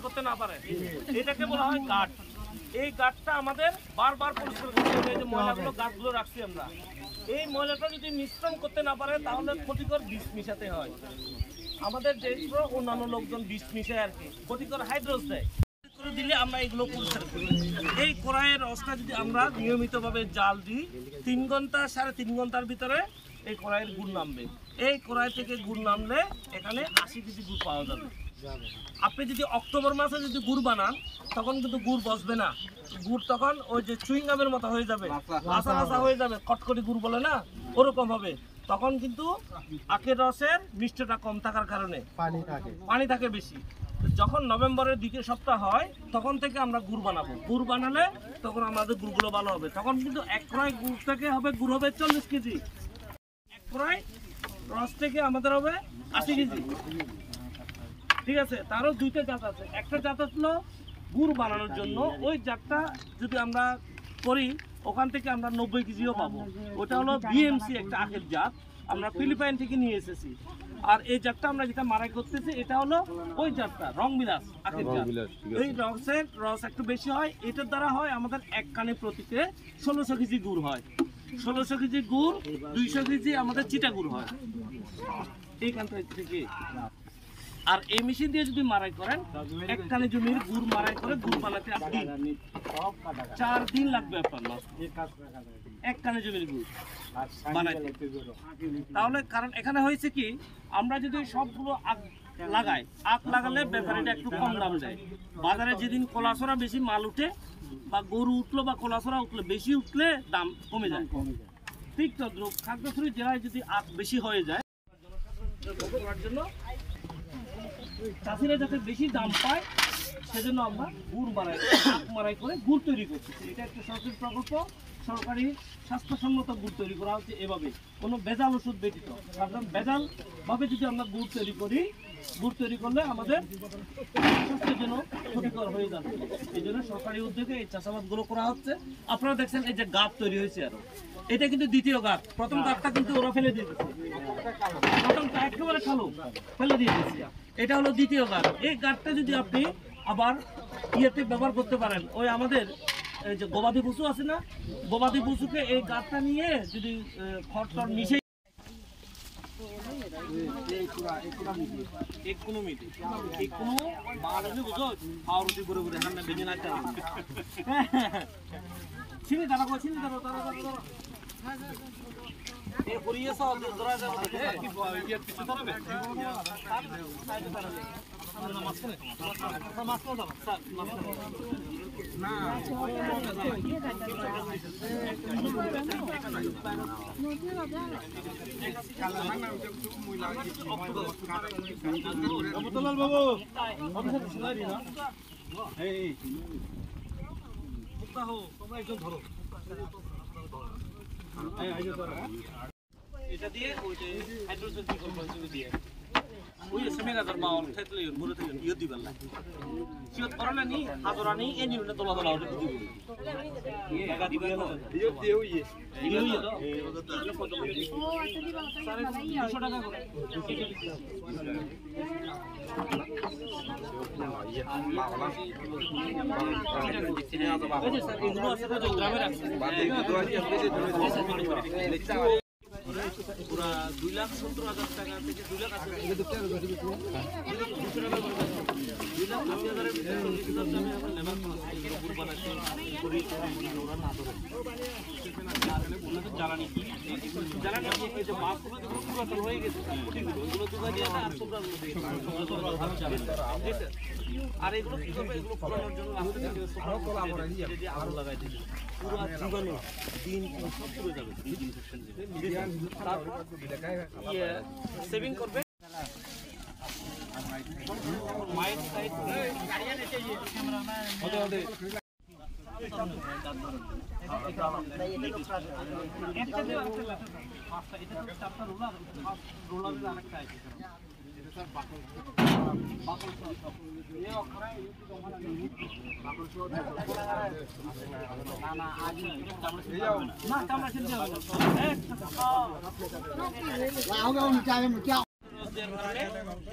করতে না পারে এটাকে বলা হয় গাঁট। এই গাঁটটা আমাদের বারবার পরিষ্কার করতে হবে। এই যে ময়লাগুলো গাঁটগুলো রাখছি আমরা, এই ময়লাটা যদি মিশ্রণ করতে না পারে তাহলে ক্ষতিকর বিষ মিশাতে হয়। আমাদের দেশে অন্যান্য লোকজন বিষ মিশায় আর কি, ক্ষতিকর হাইড্রোজ দেয় করে দিলে আমরা এগুলো পরিষ্কার করি। এই কড়াইয়ের রসটা যদি আমরা নিয়মিতভাবে জাল দিই 3 ঘন্টা 3.5 ঘন্টার ভিতরে এই কড়াইয়ের গুড় নামবে। এই কড়াই থেকে গুড় নামলে এখানে 80 কেজি গুড় পাওয়া যাবে। আপনি যদি অক্টোবর মাসে যদি গুড় বানান তখন কিন্তু গুড় বসবে না, গুড় তখন ওই যে চুইংগামের মতো হয়ে যাবে, আশা আশা হয়ে যাবে, কটকটি গুড় বলে না ওরকম হবে। তখন কিন্তু আখের রসের মিষ্টতা কম থাকার কারণে পানি থাকে বেশি। যখন নভেম্বরের দ্বিতীয় সপ্তাহ হয় তখন থেকে আমরা গুড় বানাবো। গুড় বানালে তখন আমাদের গুড়গুলো ভালো হবে। তখন কিন্তু 1 কড়াই গুড় থেকে হবে গুড় হবে 40 কেজি, 1 কড়াই রস থেকে আমাদের হবে 80 কেজি। ঠিক আছে, তারও 2টা জাত আছে। একটা জাত হলো গুড় বানানোর জন্য, ওই জাতটা যদি আমরা করি ওখান থেকে আমরা 90 কেজিও পাবো। ওটা হলো বিএমসি একটা আখের জাত, আমরা ফিলিপাইন থেকে নিয়ে এসেছি। আর এই জাতটা আমরা যেটা মারাই করতেছি এটা হলো ওই জাতটা রংবিলাস আখের জাত। এই রসের রস একটু বেশি হয়, এটার দ্বারা হয় আমাদের 1 কানে প্রতিতে 1600 কেজি গুড় হয়। 1600 কেজি গুড় 200 কেজি আমাদের চিটা গুড় হয় এইখান থেকে। আর এই মেশিন দিয়ে যদি মারাই করেন 1 কানে জমির গুড় মারাই করে গুড় বানাতে 4 দিন লাগবে আপনার 1 কানে জমির গুড় বানাইতে। তাহলে কারণ এখানে হয়েছে কি, আমরা যদি সবগুলো আখ লাগাই, আখ লাগালে ব্যাপারীটা একটু কম দাম দেয়। বাজারে যেদিন কলাছড়া বেশি মাল উঠে বা গরু উঠলো বা কলাছড়া উঠলে বেশি উঠলে দাম কমে যায়। ঠিক তদ্রুপ খাগড়াছড়ি জেলায় যদি আখ বেশি হয়ে যায় জন্য চাষিরা যাতে বেশি দাম পায় সেজন্য আমরা গুড় মারাই আখ মারাই করে গুড় তৈরি করছি। এটা একটা সরকারি প্রকল্প, সরকারি স্বাস্থ্যসম্মত গুড় তৈরি করা হচ্ছে এভাবে, কোনো ভেজাল ওষুধ ব্যতীত। কারণ ভেজাল ভাবে যদি আমরা গুড় তৈরি করি, গুড় তৈরি করলে আমাদের স্বাস্থ্যের জন্য ক্ষতিকর হয়ে যাবে। এই জন্য সরকারি উদ্যোগে এই চাষাবাদগুলো করা হচ্ছে। আপনারা দেখছেন এই যে গাছ তৈরি হয়েছে, আরো এটা কিন্তু দ্বিতীয় গাছ। প্রথম গাছটা কিন্তু ওরা ফেলে দিয়ে দিচ্ছে, প্রথমটা একেবারে খালো ফেলে দিয়ে দিচ্ছে, এটা হলো দ্বিতীয় গাছ। এই গাছটা যদি আপনি আবার ইয়েতে ব্যবহার করতে পারেন, ওই আমাদের এই যে গবাদি পশু আছে না, গবাদি পশুকে এই গাছটা নিয়ে যদি খড় মিশে চিনি দাঁড়া চিনি দাঁড়ো তারা এটা দিয়ে ওই যে হাইড্রোজেন দিয়ে ওই সেমিগাজার মাল থাকলে বলে থাকেন ইয়ে দিবেন না সিয়ত করলে নি হাজরা নি এনি উঠে তোলা তোলা ওটা দিবেন টাকা দিবেন না ইয়ে দিও ইয়ে ইয়ে তো ও আচ্ছা দিবা তাহলে 200 টাকা করে পুরা 2,70,000 টাকা থেকে 2 লাখ 80,000 টাকা 2,80,000 ভিতরে লেবার জ্বালানি এই যে মাছগুলো পুরাতন হয়ে গেছে ওগুলো দুগা দিয়ে আর তোমরা আর এগুলো কি করবে, এগুলো ফলানোর জন্য আগুন লাগাই দিবে পুরো জীবাণু দিন সব চলে যাবে, সেভিং করবে। মাইন্ড সাইড রোলার আরেকটা আছে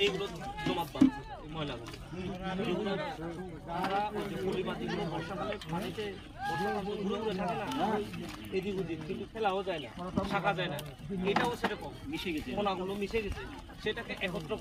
এইগুলো জমাট বাঁধছে ময়লাগুলো পলিমাটিগুলো বর্ষাকালে পানিতে ঘুরে ঘুরে থাকে না এদিক ওদিক কিন্তু ফেলাও যায় না, থাকা যায় না, এটাও সেরকম মিশে গেছে, কোনাগুলো মিশে গেছে, সেটাকে একত্র